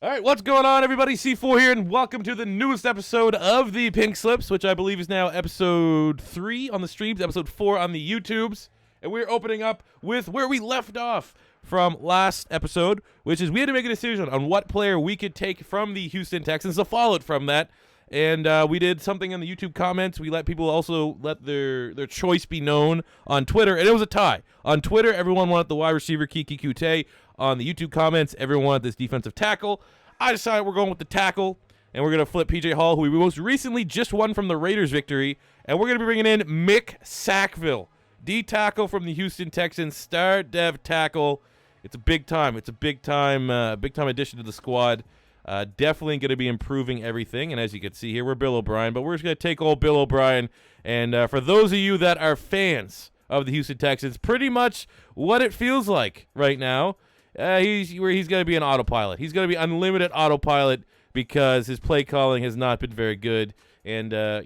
All right, what's going on, everybody? C4 here, and welcome to the newest episode of the Pink Slips, which I believe is now episode 3 on the streams, episode 4 on the YouTubes. And we're opening up with where we left off from last episode, which is we had to make a decision on what player we could take from the Houston Texans to follow it from that. And we did something in the YouTube comments. We let people also let their choice be known on Twitter, and it was a tie. On Twitter, everyone wanted the wide receiver Kiki Kute. On the YouTube comments, everyone wanted this defensive tackle. I decided we're going with the tackle, and we're going to flip P.J. Hall, who we most recently just won from the Raiders victory, and we're going to be bringing in Mick Sackville, D-tackle from the Houston Texans, star dev tackle. It's a big time. It's a big time addition to the squad. Definitely going to be improving everything, and as you can see here, we're Bill O'Brien, but we're just going to take old Bill O'Brien, and for those of you that are fans of the Houston Texans, pretty much what it feels like right now. He's going to be an autopilot. He's going to be unlimited autopilot because his play calling has not been very good. And, they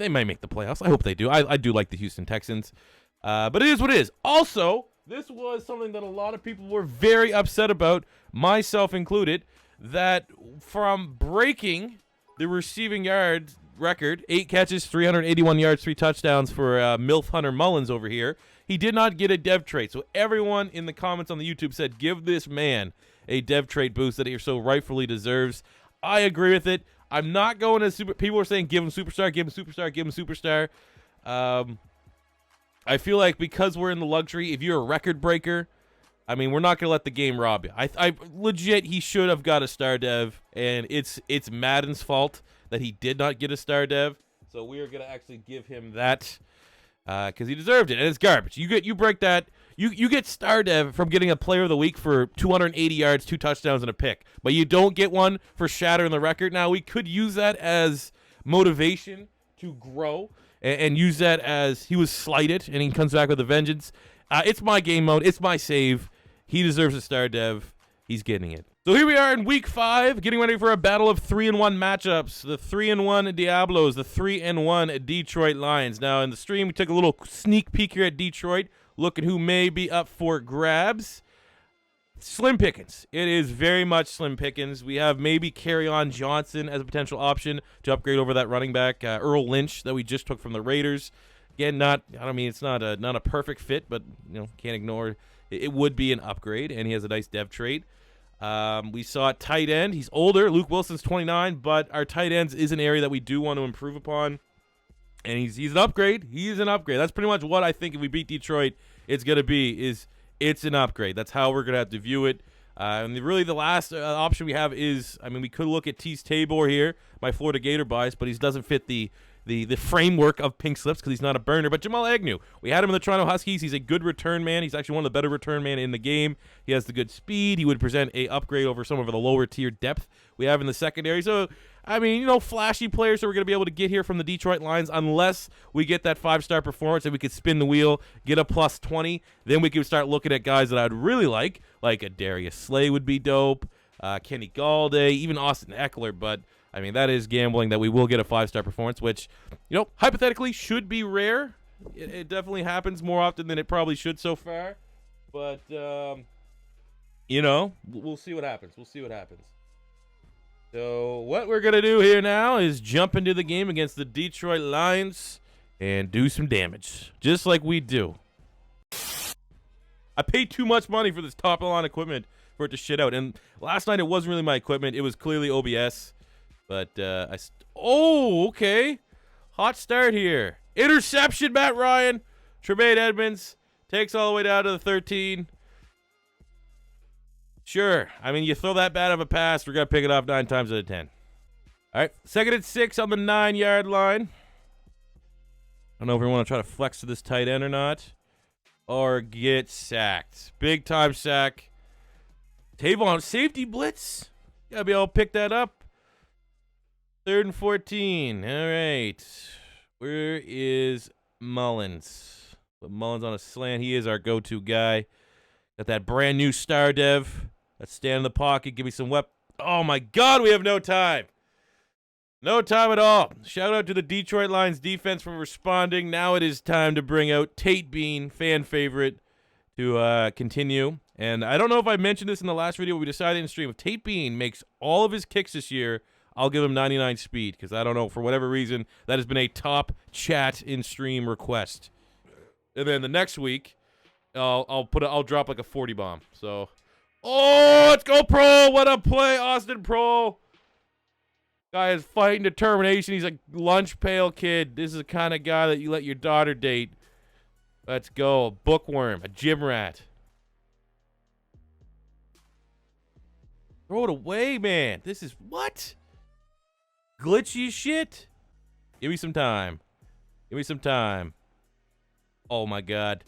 might make the playoffs. I hope they do. I do like the Houston Texans. But it is what it is. Also, this was something that a lot of people were very upset about, myself included, that from breaking the receiving yards record, 8 catches, 381 yards, 3 touchdowns for MILF Hunter Mullins over here, he did not get a dev trait. So everyone in the comments on the YouTube said, give this man a dev trait boost that he so rightfully deserves. I agree with it. I'm not going as super. People are saying, give him superstar, give him superstar, give him superstar. I feel like because we're in the luxury, if you're a record breaker, I mean, we're not going to let the game rob you. I legit, he should have got a star dev, and it's Madden's fault that he did not get a star dev. So we are going to actually give him that. Because he deserved it, and it's garbage. You break that, you get star dev from getting a player of the week for 280 yards, 2 touchdowns, and a pick, but you don't get one for shattering the record. Now, we could use that as motivation to grow, and use that as he was slighted, and he comes back with a vengeance. It's my game mode. It's my save. He deserves a star dev. He's getting it. So here we are in week 5, getting ready for a battle of 3-1 matchups. The 3-1 Diablos, the 3-1 Detroit Lions. Now in the stream, we took a little sneak peek here at Detroit, looking who may be up for grabs. Slim pickings. It is very much slim pickings. We have maybe Kerryon Johnson as a potential option to upgrade over that running back, Earl Lynch, that we just took from the Raiders. Again, it's not a perfect fit, but can't ignore it would be an upgrade, and he has a nice dev trait. We saw tight end. He's older. Luke Wilson's 29, but our tight ends is an area that we do want to improve upon. And he's an upgrade. He's an upgrade. That's pretty much what I think if we beat Detroit, it's going to be, it's an upgrade. That's how we're going to have to view it. And really the last option we have is, we could look at Tease Tabor here, my Florida Gator bias, but he doesn't fit the framework of Pink Slips because he's not a burner. But Jamal Agnew, we had him in the Toronto Huskies. He's a good return man. He's actually one of the better return men in the game. He has the good speed. He would present a upgrade over some of the lower tier depth we have in the secondary. So, flashy players that we're going to be able to get here from the Detroit Lions unless we get that 5-star performance and we could spin the wheel, get a plus 20. Then we can start looking at guys that I'd really like a Darius Slay would be dope, Kenny Galladay, even Austin Eckler, but that is gambling that we will get a 5-star performance, which, hypothetically should be rare. It definitely happens more often than it probably should so far. But, we'll see what happens. We'll see what happens. So what we're going to do here now is jump into the game against the Detroit Lions and do some damage, just like we do. I paid too much money for this top-of-the-line equipment for it to shit out. And last night it wasn't really my equipment. It was clearly OBS. But, okay. Hot start here. Interception, Matt Ryan. Tremaine Edmonds takes all the way down to the 13. Sure. You throw that bad of a pass, we're going to pick it off 9 times out of 10. All right. 2nd and 6 on the 9-yard line. I don't know if we want to try to flex to this tight end or not. Or get sacked. Big time sack. Tavon, safety blitz. Got to be able to pick that up. 3rd and 14. All right. Where is Mullins? Put Mullins on a slant. He is our go-to guy. Got that brand new star dev. Let's stand in the pocket. Give me some Oh, my God. We have no time. No time at all. Shout out to the Detroit Lions defense for responding. Now it is time to bring out Tate Bean, fan favorite, to continue. And I don't know if I mentioned this in the last video, but we decided in stream, if Tate Bean makes all of his kicks this year, I'll give him 99 speed, because I don't know, for whatever reason, that has been a top chat in stream request. And then the next week, I'll drop like a 40 bomb. So, oh, let's go Pro! What a play, Austin Pro! Guy has fight and determination. He's a lunch pail kid. This is the kind of guy that you let your daughter date. Let's go. A bookworm, a gym rat. Throw it away, man. This is what? Glitchy shit? Give me some time. Give me some time. Oh, my God.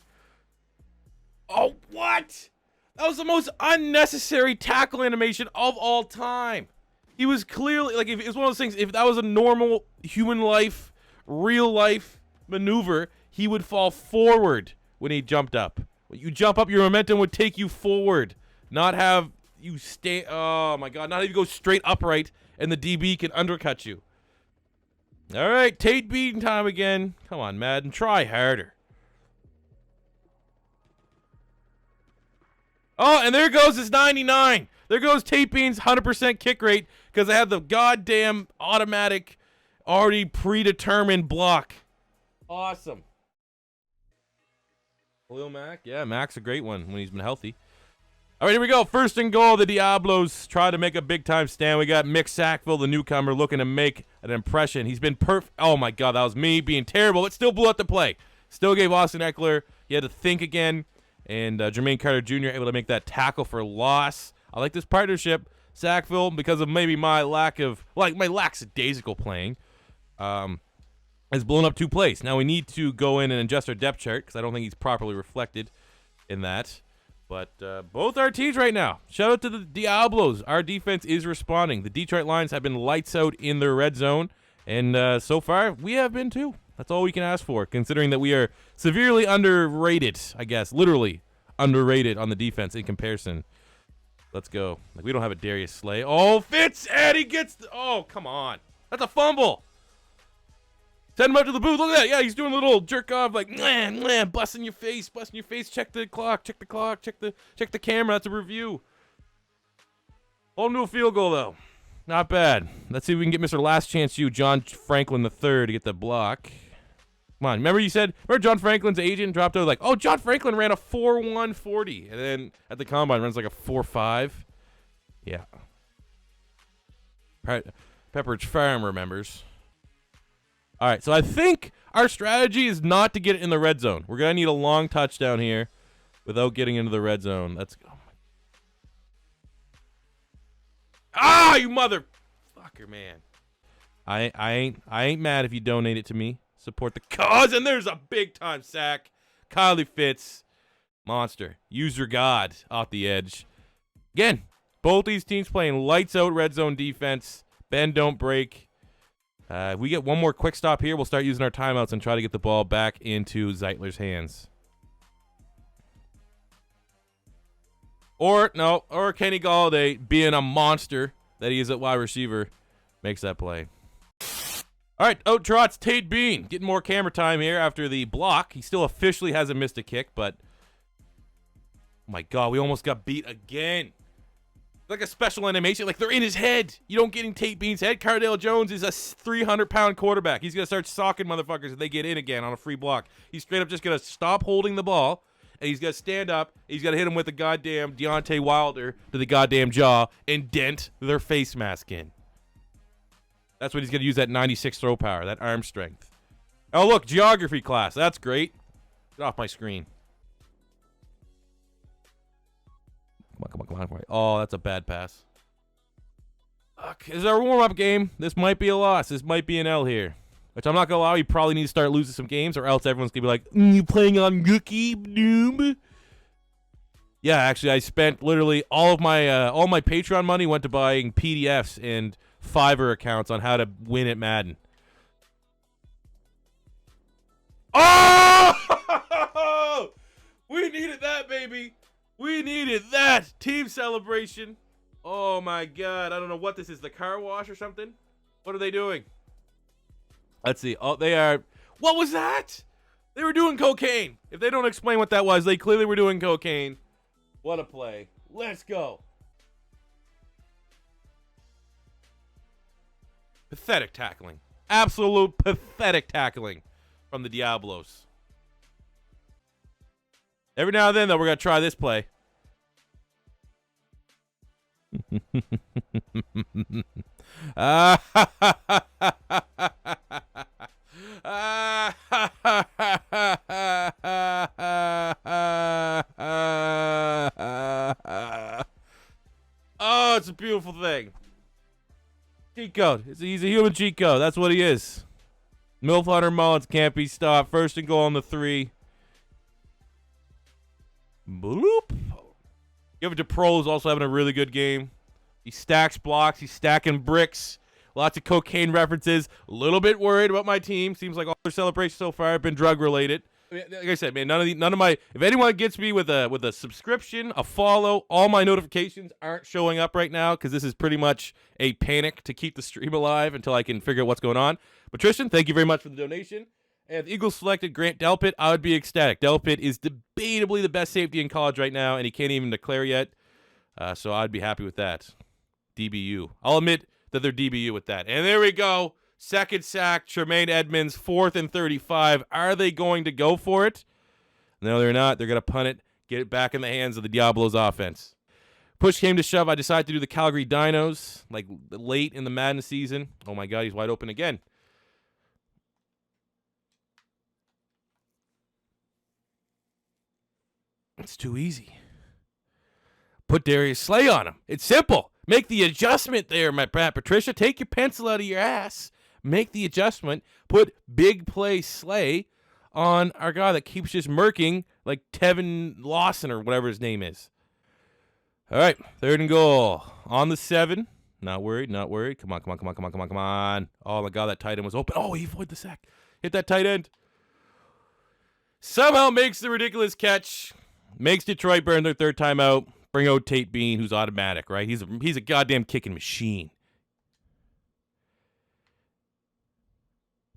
Oh, what? That was the most unnecessary tackle animation of all time. He was clearly, like, if it was one of those things, if that was a normal human life, real life maneuver, he would fall forward when he jumped up. When you jump up, your momentum would take you forward, not have you stay, oh my God, not have you go straight upright and the DB can undercut you. All right, Tate Bean time again. Come on, Madden, try harder. Oh, and there goes his 99. There goes Tate Bean's 100% kick rate because I have the goddamn automatic, already predetermined block. Awesome. Lil Mac? Yeah, Mac's a great one when he's been healthy. All right, here we go. First and goal. The Diablos try to make a big-time stand. We got Mick Sackville, the newcomer, looking to make an impression. He's been perfect. Oh, my God, that was me being terrible. It still blew out the play. Still gave Austin Eckler. He had to think again. And Jermaine Carter Jr. able to make that tackle for loss. I like this partnership. Sackville, because of maybe my lack of, like, my lackadaisical playing, has blown up 2 plays. Now we need to go in and adjust our depth chart because I don't think he's properly reflected in that. But both our teams right now. Shout out to the Diablos. Our defense is responding. The Detroit Lions have been lights out in their red zone. And so far, we have been too. That's all we can ask for, considering that we are severely underrated, I guess. Literally underrated on the defense in comparison. Let's go. Like, we don't have a Darius Slay. Oh, Fitz! Eddie gets the, oh, come on. That's a fumble. Send him up to the booth. Look at that. Yeah, he's doing a little jerk off, like, busting your face, busting your face. Check the clock, check the clock, check the camera. That's a review. Hold him to a field goal, though. Not bad. Let's see if we can get Mr. Last Chance You, John Franklin III, to get the block. Come on. Remember John Franklin's agent dropped out like, oh, John Franklin ran a 4.140. And then at the combine runs like a 4.5. Yeah. Pepperidge Farm remembers. All right, so I think our strategy is not to get it in the red zone. We're going to need a long touchdown here without getting into the red zone. Let's go. Ah, you motherfucker, man. I ain't mad if you donate it to me. Support the cause, and there's a big-time sack. Kylie Fitz, monster. User God off the edge. Again, both these teams playing lights-out red zone defense. Bend, don't break. If we get one more quick stop here, we'll start using our timeouts and try to get the ball back into Zeitler's hands. Or Kenny Galladay, being a monster that he is at wide receiver, makes that play. All right, out trots Tate Bean. Getting more camera time here after the block. He still officially hasn't missed a kick, but oh my God, we almost got beat again. Like a special animation, like they're in his head. You don't get in Tate Bean's head. Cardale Jones is a 300-pound quarterback. He's going to start socking motherfuckers if they get in again on a free block. He's straight up just going to stop holding the ball, and he's got to stand up. He's got to hit him with the goddamn Deontay Wilder to the goddamn jaw and dent their face mask in. That's what he's going to use, that 96 throw power, that arm strength. Oh, look, geography class. That's great. Get off my screen. Come on. Oh, that's a bad pass. Fuck. This is our warm-up game. This might be a loss. This might be an L here. Which I'm not going to allow. You probably need to start losing some games, or else everyone's going to be like, you playing on Gookie, noob? Yeah, actually, I spent literally all my Patreon money went to buying PDFs and Fiverr accounts on how to win at Madden. Oh! We needed that, baby. We needed that. Team celebration. Oh, my God. I don't know what this is. The car wash or something? What are they doing? Let's see. Oh, they are. What was that? They were doing cocaine. If they don't explain what that was, they clearly were doing cocaine. What a play. Let's go. Pathetic tackling. Absolute pathetic tackling from the Diablos. Every now and then, though, we're going to try this play. Oh, it's a beautiful thing. Cheat code. He's a human cheat code. That's what he is. Milf Hunter Mullins can't be stopped. First and goal on the 3. Bloop. Give it to Pros, also having a really good game. He stacks blocks. He's stacking bricks. Lots of cocaine references. A little bit worried about my team. Seems like all their celebrations so far have been drug related. I mean, like I said, man, none of my. If anyone gets me with a subscription, a follow, all my notifications aren't showing up right now because this is pretty much a panic to keep the stream alive until I can figure out what's going on. But Tristan, thank you very much for the donation. And if the Eagles selected Grant Delpit, I would be ecstatic. Delpit is debatably the best safety in college right now, and he can't even declare yet. So I'd be happy with that. DBU. I'll admit that they're DBU with that. And there we go. Second sack, Tremaine Edmonds, 4th and 35. Are they going to go for it? No, they're not. They're going to punt it, get it back in the hands of the Diablos offense. Push came to shove. I decided to do the Calgary Dinos, like late in the Madden season. Oh, my God, he's wide open again. It's too easy. Put Darius Slay on him. It's simple. Make the adjustment there, my Pat Patricia. Take your pencil out of your ass. Make the adjustment. Put big play Slay on our guy that keeps just murking like Tevin Lawson or whatever his name is. All right, 3rd and goal. On the 7. Not worried, not worried. Come on. Oh, my God, that tight end was open. Oh, he avoided the sack. Hit that tight end. Somehow makes the ridiculous catch. Makes Detroit burn their 3rd timeout. Bring out Tate Bean, who's automatic, right? He's a goddamn kicking machine.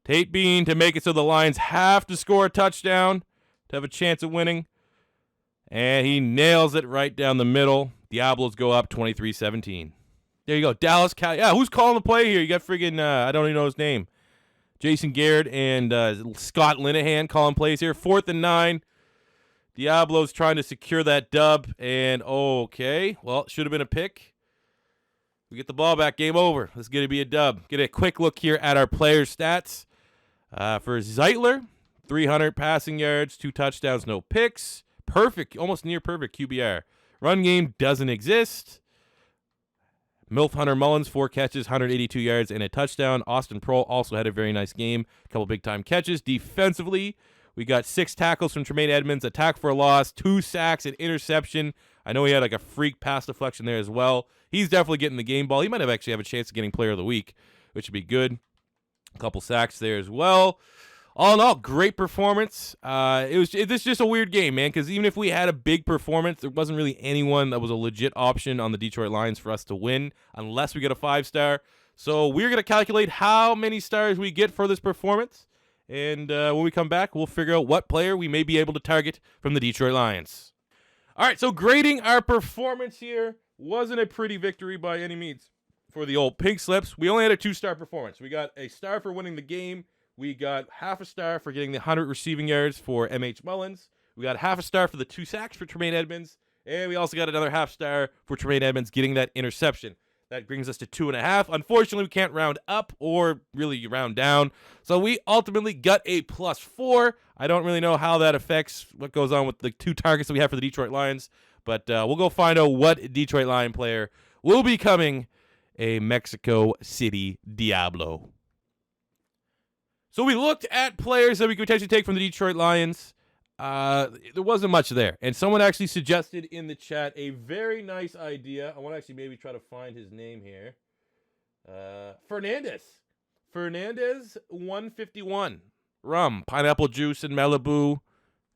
Tate Bean to make it so the Lions have to score a touchdown to have a chance at winning. And he nails it right down the middle. Diablos go up 23-17. There you go. Dallas Cal. Yeah, who's calling the play here? You got friggin', I don't even know his name. Jason Garrett and Scott Linehan calling plays here. 4th and 9. Diablos trying to secure that dub. And okay, well, should have been a pick. We get the ball back. Game over. This is going to be a dub. Get a quick look here at our player stats. For Zeitler, 300 passing yards, 2 touchdowns, no picks. Perfect, almost near perfect QBR. Run game doesn't exist. Milf Hunter Mullins, 4 catches, 182 yards, and a touchdown. Austin Prohl also had a very nice game. A couple big-time catches. Defensively, we got 6 tackles from Tremaine Edmonds, a tackle for a loss, 2 sacks, an interception. I know he had like a freak pass deflection there as well. He's definitely getting the game ball. He might actually have a chance of getting player of the week, which would be good. A couple sacks there as well. All in all, great performance. This is just a weird game, man, because even if we had a big performance, there wasn't really anyone that was a legit option on the Detroit Lions for us to win unless we get a 5-star. So we're going to calculate how many stars we get for this performance. And when we come back, we'll figure out what player we may be able to target from the Detroit Lions. All right, so grading our performance here wasn't a pretty victory by any means for the old Pink Slips. We only had a 2-star performance. We got a star for winning the game. We got half a star for getting the 100 receiving yards for M.H. Mullins. We got half a star for the 2 sacks for Tremaine Edmonds. And we also got another half star for Tremaine Edmonds getting that interception. That brings us to 2.5. Unfortunately, we can't round up or really round down. So we ultimately got a +4. I don't really know how that affects what goes on with the 2 targets that we have for the Detroit Lions. But we'll go find out what Detroit Lion player will be becoming a Mexico City Diablo. So we looked at players that we could potentially take from the Detroit Lions. There wasn't much there. And someone actually suggested in the chat a very nice idea. I want to actually maybe try to find his name here. Fernandez. Fernandez 151. Rum, pineapple juice, and Malibu.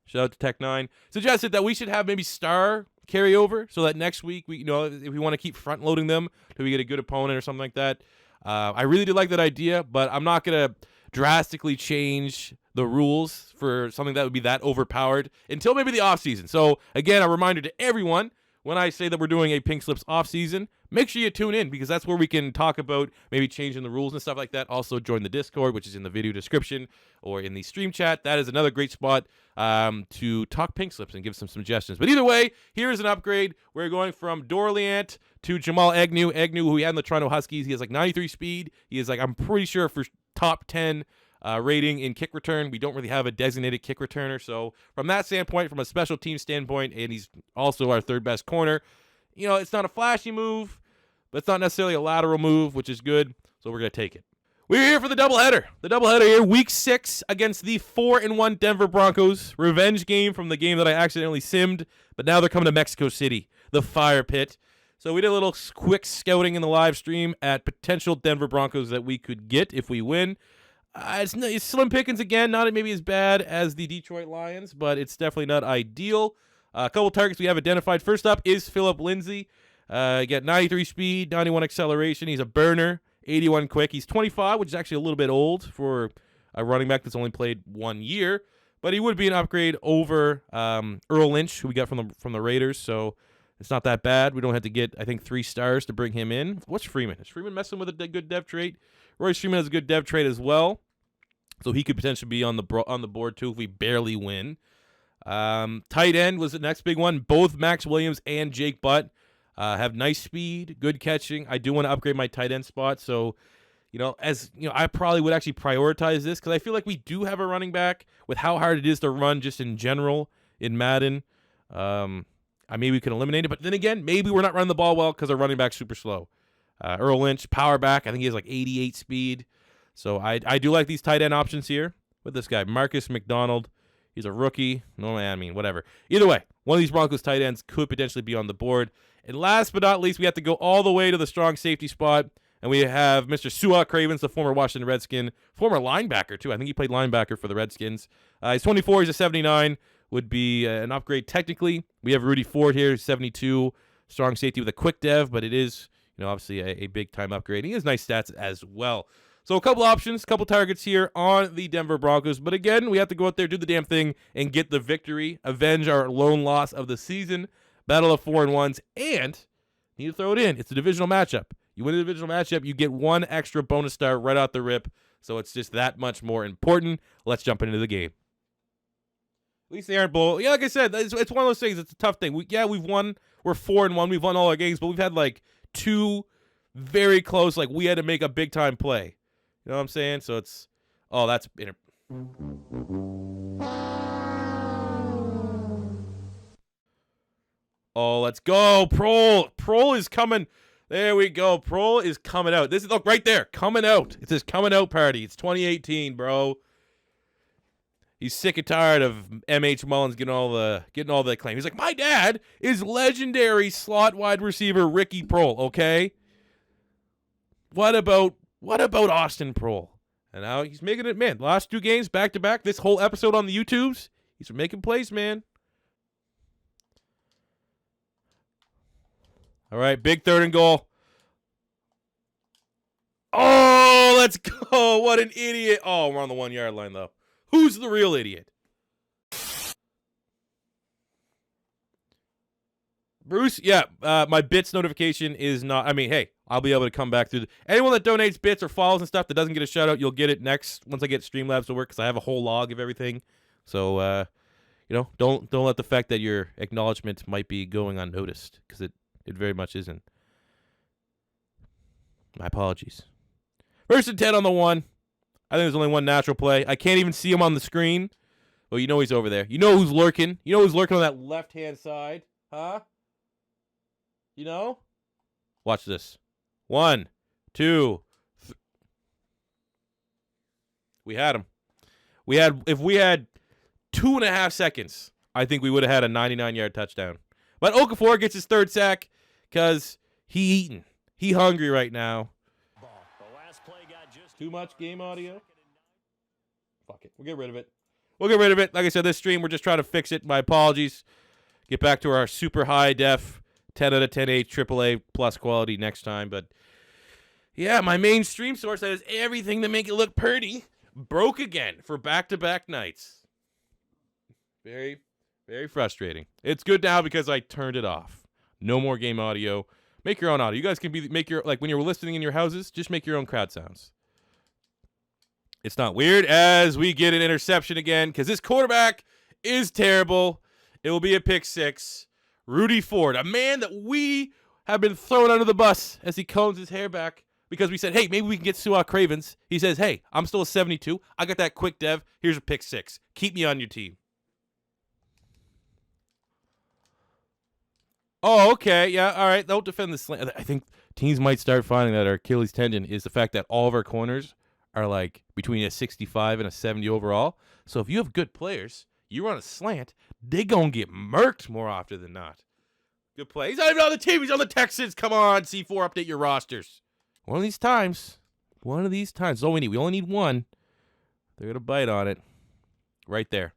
Shout out to Tech 9. Suggested that we should have maybe star carryover so that next week, if we want to keep front loading them till we get a good opponent or something like that. I really did like that idea, but I'm not going to drastically change the rules for something that would be that overpowered until maybe the offseason. So, again, a reminder to everyone, when I say that we're doing a Pink Slips off season, make sure you tune in because that's where we can talk about maybe changing the rules and stuff like that. Also, join the Discord, which is in the video description or in the stream chat. That is another great spot to talk Pink Slips and give some suggestions. But either way, here's an upgrade. We're going from Dorliant to Jamal Agnew. Agnew, who we had in the Toronto Huskies, he has like 93 speed. He is like, I'm pretty sure for top 10 rating in kick return. We don't really have a designated kick returner. So from that standpoint, from a special team standpoint, and he's also our third best corner, you know, it's not a flashy move, but it's not necessarily a lateral move, which is good. So we're going to take it. We're here for the doubleheader. The doubleheader here, week 6 against the 4-1 Denver Broncos. Revenge game from the game that I accidentally simmed, but now they're coming to Mexico City, the Fire Pit. So we did a little quick scouting in the live stream at potential Denver Broncos that we could get if we win. It's slim pickings again, not maybe as bad as the Detroit Lions, but it's definitely not ideal. A couple targets we have identified. First up is Phillip Lindsay. Got 93 speed, 91 acceleration. He's a burner, 81 quick. He's 25, which is actually a little bit old for a running back that's only played 1 year, but he would be an upgrade over Earl Lynch, who we got from the Raiders, so it's not that bad. We don't have to get, I think, 3 stars to bring him in. What's Freeman? Is Freeman messing with a good dev trait? Royce Freeman has a good dev trait as well. So he could potentially be on the board too if we barely win. Tight end was the next big one. Both Max Williams and Jake Butt have nice speed, good catching. I do want to upgrade my tight end spot. So, I probably would actually prioritize this because I feel like we do have a running back with how hard it is to run just in general in Madden. Maybe we can eliminate it. But then again, maybe we're not running the ball well because our running back's super slow. Earl Lynch, power back. I think he has like 88 speed. So I do like these tight end options here with this guy, Marcus McDonald. He's a rookie. No, I mean, whatever. Either way, one of these Broncos tight ends could potentially be on the board. And last but not least, we have to go all the way to the strong safety spot. And we have Mr. Su'a Cravens, the former Washington Redskin, former linebacker, too. I think he played linebacker for the Redskins. He's 24. He's a 79. Would be an upgrade technically. We have Rudy Ford here, 72. Strong safety with a quick dev, but it is, obviously a big-time upgrade. He has nice stats as well. So a couple options, a couple targets here on the Denver Broncos. But again, we have to go out there, do the damn thing, and get the victory. Avenge our lone loss of the season. Battle of 4-1s. And need to throw it in. It's a divisional matchup. You win a divisional matchup, you get 1 extra bonus star right out the rip. So it's just that much more important. Let's jump into the game. At least they aren't blow. Yeah, like I said, it's one of those things. It's a tough thing. We've won. We're 4-1. We've won all our games, but we've had like 2 very close. Like we had to make a big time play. You know what I'm saying? So it's, that's let's go. Prol is coming. There we go. Prol is coming out. This is, look, right there. Coming out. It's his coming out party. It's 2018, bro. He's sick and tired of M.H. Mullins getting all the acclaim. He's like, my dad is legendary slot wide receiver Ricky Prol, okay? What about Austin Prol? And now he's making it, man. Last 2 games back to back. This whole episode on the YouTubes, he's making plays, man. All right, big 3rd and goal. Oh, let's go. What an idiot. Oh, we're on the 1-yard line, though. Who's the real idiot? Bruce, yeah, my bits notification is not, hey, I'll be able to come back through. Anyone that donates bits or follows and stuff that doesn't get a shout out, you'll get it next once I get Streamlabs to work because I have a whole log of everything. So, don't let the fact that your acknowledgement might be going unnoticed because it very much isn't. My apologies. 1st and 10 on the 1. I think there's only one natural play. I can't even see him on the screen. Well, he's over there. You know who's lurking. You know who's lurking on that left-hand side. Huh? Watch this. 1, 2, 3. We had him. If we had 2.5 seconds, I think we would have had a 99-yard touchdown. But Okafor gets his 3rd sack because he eating. He hungry right now. Too much game audio? Fuck it. We'll get rid of it. Like I said, this stream, we're just trying to fix it. My apologies. Get back to our super high def, 10 out of 10H, AAA plus quality next time. But, yeah, my main stream source that has everything to make it look pretty broke again for back-to-back nights. Very, very frustrating. It's good now because I turned it off. No more game audio. Make your own audio. You guys can make your, like when you're listening in your houses, just make your own crowd sounds. It's not weird as we get an interception again because this quarterback is terrible. It will be a pick 6. Rudy Ford, a man that we have been thrown under the bus as he combs his hair back because we said, hey, maybe we can get Su'a Cravens. He says, hey, I'm still a 72. I got that quick dev. Here's a pick 6. Keep me on your team. Oh, okay. Yeah, all right. Don't defend the slant. I think teams might start finding that our Achilles tendon is the fact that all of our corners are like between a 65 and a 70 overall. So if you have good players, you run a slant, they going to get murked more often than not. Good play. He's not even on the team. He's on the Texans. Come on, C4, update your rosters. One of these times. That's all we need. We only need one. They're going to bite on it. Right there.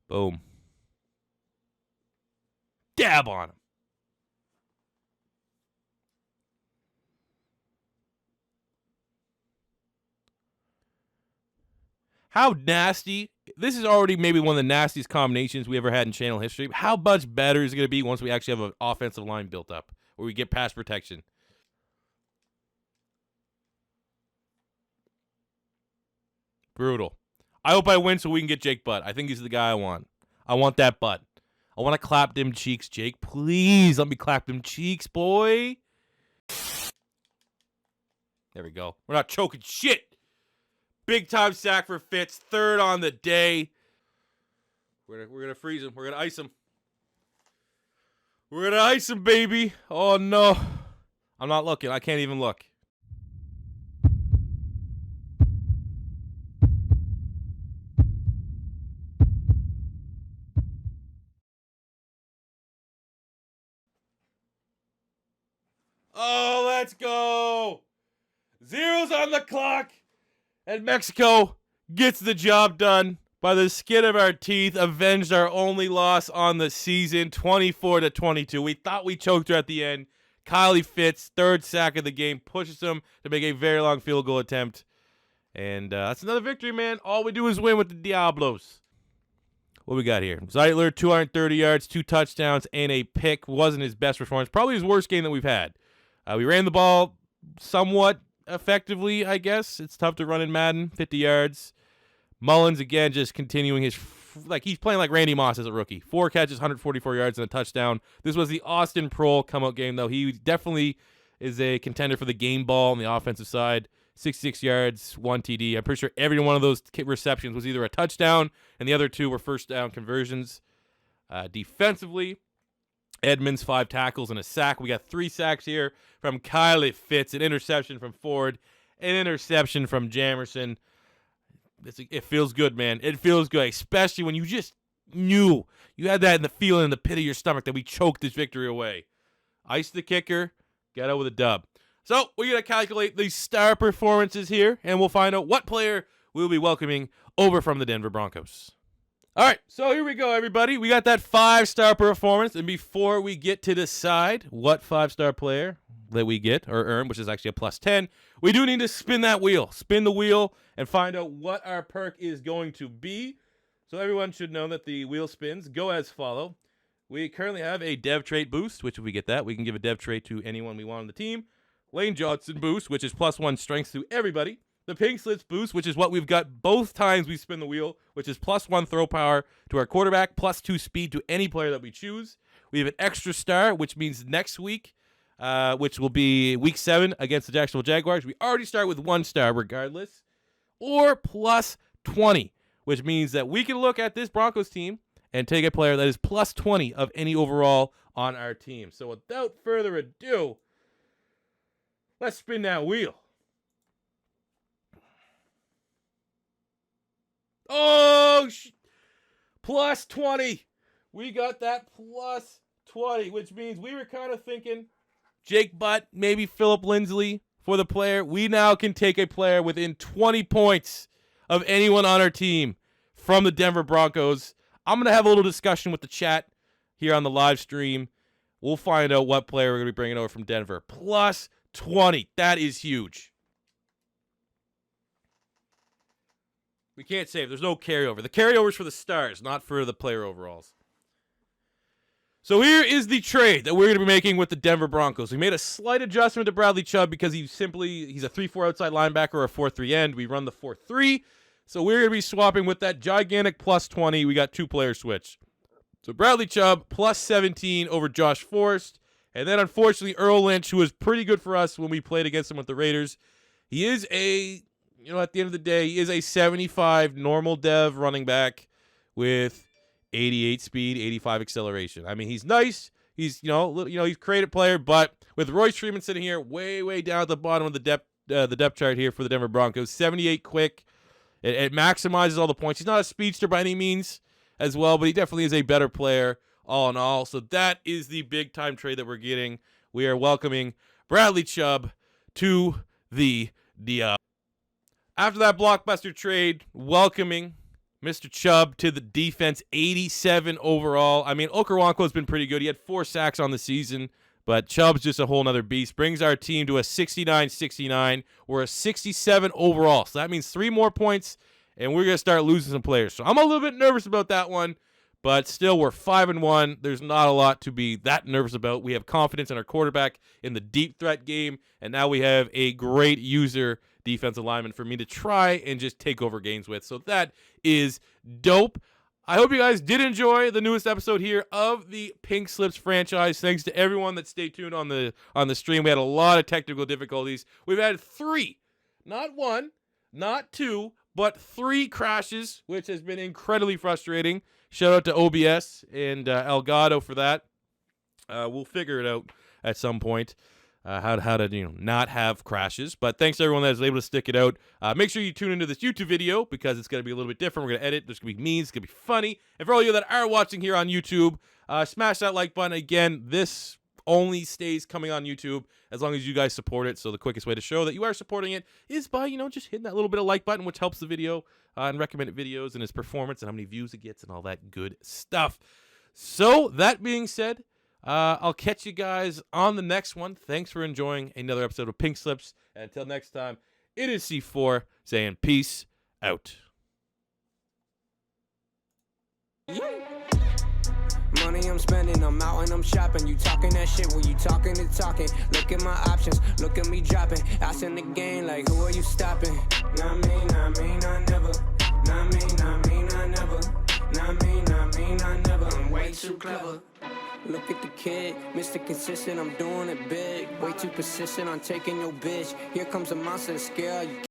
Boom. Dab on him. How nasty. This is already maybe one of the nastiest combinations we ever had in channel history. How much better is it going to be once we actually have an offensive line built up where we get pass protection? Brutal. I hope I win so we can get Jake Butt. I think he's the guy I want. I want that butt. I want to clap them cheeks, Jake. Please let me clap them cheeks, boy. There we go. We're not choking shit. Big time sack for Fitz. 3rd on the day. We're gonna freeze him. We're gonna ice him. We're gonna ice him, baby. Oh no. I'm not looking. I can't even look. Oh, let's go. 0's on the clock. And Mexico gets the job done by the skin of our teeth, avenged our only loss on the season, 24-22. We thought we choked her at the end. Kylie Fitz, 3rd sack of the game, pushes him to make a very long field goal attempt. And that's another victory, man. All we do is win with the Diablos. What we got here? Zeitler, 230 yards, 2 touchdowns, and a pick. Wasn't his best performance. Probably his worst game that we've had. We ran the ball somewhat effectively, I guess. It's tough to run in Madden. 50 yards. Mullins, again, just continuing his... he's playing like Randy Moss as a rookie. 4 catches, 144 yards, and a touchdown. This was the Austin Prohl come-out game, though. He definitely is a contender for the game ball on the offensive side. 66 yards, 1 TD. I'm pretty sure every one of those receptions was either a touchdown, and the other 2 were first down conversions. Defensively, Edmonds, 5 tackles and a sack. We got 3 sacks here from Kylie Fitz, an interception from Ford, an interception from Jamerson. It feels good, man. It feels good, especially when you just knew. You had that in the feeling in the pit of your stomach that we choked this victory away. Ice the kicker, got out with a dub. So we're going to calculate the star performances here, and we'll find out what player we'll be welcoming over from the Denver Broncos. All right, so here we go, everybody. We got that 5-star performance, and before we get to decide what 5-star player that we get or earn, which is actually a +10, we do need to spin that wheel. Spin the wheel and find out what our perk is going to be. So everyone should know that the wheel spins go as follow. We currently have a dev trait boost, which if we get that, we can give a dev trait to anyone we want on the team. Lane Johnson boost, which is +1 strength to everybody. The pink slits boost, which is what we've got both times we spin the wheel, which is +1 throw power to our quarterback, +2 speed to any player that we choose. We have an extra star, which means next week, which will be week 7 against the Jacksonville Jaguars. We already start with 1 star regardless, or +20, which means that we can look at this Broncos team and take a player that is +20 of any overall on our team. So without further ado, let's spin that wheel. Oh, +20. We got that +20, which means we were kind of thinking Jake Butt, maybe Philip Lindsay for the player. We now can take a player within 20 points of anyone on our team from the Denver Broncos. I'm going to have a little discussion with the chat here on the live stream. We'll find out what player we're going to be bringing over from Denver. +20. That is huge. We can't save. There's no carryover. The carryover's for the stars, not for the player overalls. So here is the trade that we're going to be making with the Denver Broncos. We made a slight adjustment to Bradley Chubb because he's a 3-4 outside linebacker or a 4-3 end. We run the 4-3. So we're going to be swapping with that gigantic plus 20. We got 2-player switch. So Bradley Chubb plus 17 over Josh Forrest. And then unfortunately Earl Lynch, who was pretty good for us when we played against him with the Raiders. He is at the end of the day, he is a 75 normal dev running back with 88 speed, 85 acceleration. I mean, he's nice. He's he's a creative player, but with Royce Freeman sitting here way down at the bottom of the depth chart here for the Denver Broncos, 78 quick. It maximizes all the points. He's not a speedster by any means as well, but he definitely is a better player all in all. So that is the big time trade that we're getting. We are welcoming Bradley Chubb to the Diablo. After that blockbuster trade, welcoming Mr. Chubb to the defense, 87 overall. I mean, Okoronkwo's been pretty good. He had 4 sacks on the season, but Chubb's just a whole nother beast. Brings our team to a 69-69. We're a 67 overall, so that means 3 more points, and we're going to start losing some players. So I'm a little bit nervous about that one, but still, we're 5-1. There's not a lot to be that nervous about. We have confidence in our quarterback in the deep threat game, and now we have a great user defensive lineman for me to try and just take over games with. So that is dope. I hope you guys did enjoy the newest episode here of the Pink Slips franchise. Thanks to everyone that stayed tuned on the stream. We had a lot of technical difficulties. We've had 3, not 1, not 2, but 3 crashes, which has been incredibly frustrating. Shout out to OBS and Elgato for that. We'll figure it out at some point. How to not have crashes. But thanks to everyone that was able to stick it out. Make sure you tune into this YouTube video because it's going to be a little bit different. We're going to edit. There's going to be memes. It's going to be funny. And for all you that are watching here on YouTube, smash that like button. Again, this only stays coming on YouTube as long as you guys support it. So the quickest way to show that you are supporting it is by, just hitting that little bit of like button, which helps the video and recommended videos and its performance and how many views it gets and all that good stuff. So that being said, I'll catch you guys on the next one. Thanks for enjoying another episode of Pink Slips. And until next time, it is C4 saying peace out. Money I'm spending, I'm out and I'm shopping. You talking that shit when you talking and talking. Look at my options, look at me dropping. Ass in the game like who are you stopping? Not me, not me, not never. Not me, not me, not never. Not me, not me, not never. I'm way too clever. Look at the kid, Mr. Consistent, I'm doing it big. Way too persistent on taking your bitch. Here comes a monster to scare you.